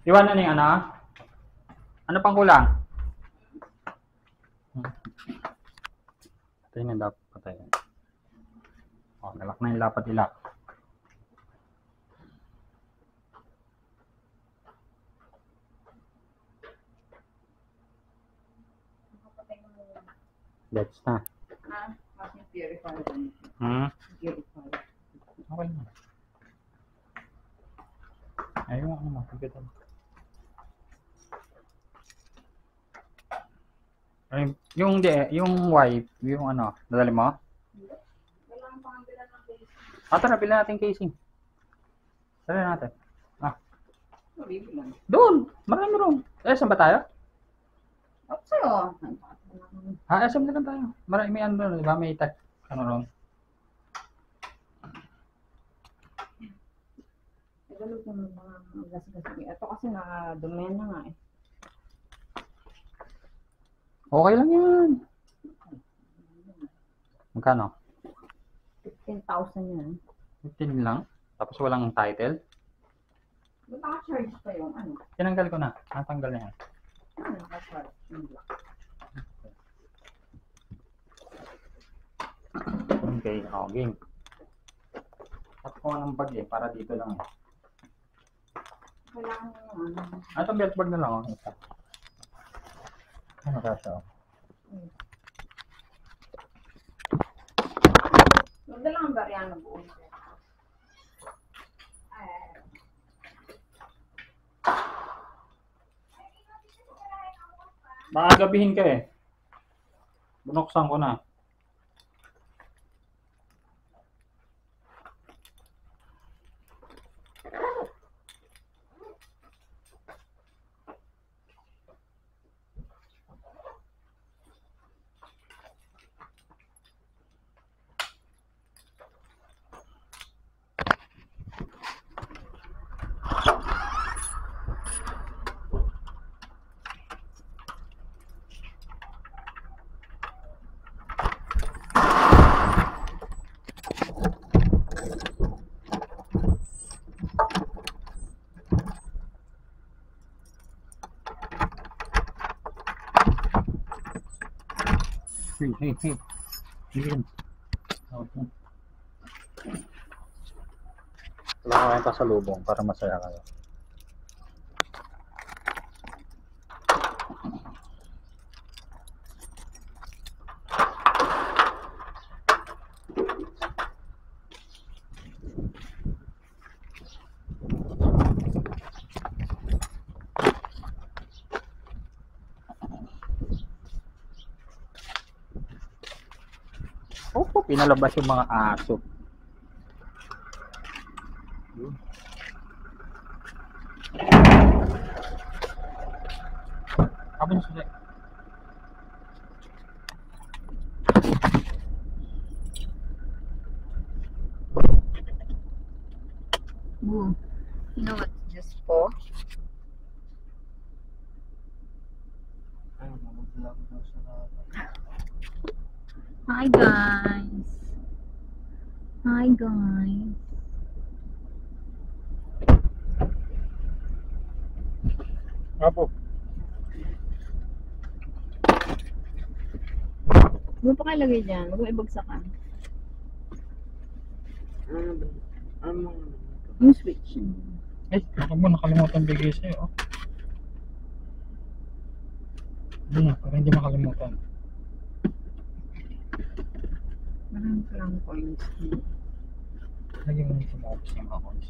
Iwanan na yung ano? Ano pang kulang? Patay na dapat patay. O, nalak na yung dapat ilak. That's na. Kasi purify. Purify. Okay na. Ayun ako naman. Ay, yung wipe, yung ano, nadali mo? Kailangan pang bilan ng casing. Tara, bilhin natin casing. Dali natin. Sorry, bilan. Doon! Marami room. SM ba tayo? Ako sa'yo. SM na lang tayo. Marami ano doon, di ba? May tech. Ano ron? Nagalog naman mga gas-gas. Ito kasi nakadumi na nga eh. Okay lang yan. Magkano? 15,000 yan. 15 lang? Tapos walang title? Ba't naka-charge pa yung ano? Tinanggal ko na. Natanggal na yan. Ano naka-charge? Yung black. Okay, game. At ko ng bag eh, para dito lang eh. Kailangan mo yung ano. Itong belt bag na lang oh. Isa. Ano kasha oh? Huwag na lang ang Bariano buo. Baka gabihin ka eh. Bunoksan ko na. Hey. Yun. Okay. Wala ko kayong pasalubong para masaya kayo. Opo, pinalabas yung mga aso. Apa yung sulit? You know what this for? Hi guys. Hi guys. Apo. Ano pa kailagay dyan? Huwag mo ibagsakan. Yung switch. Ako mo nakalimutan bigay sa'yo. Hindi na, para hindi makalimutan. Marami pa lang coins. Lagyan mo sa box yung mga coins.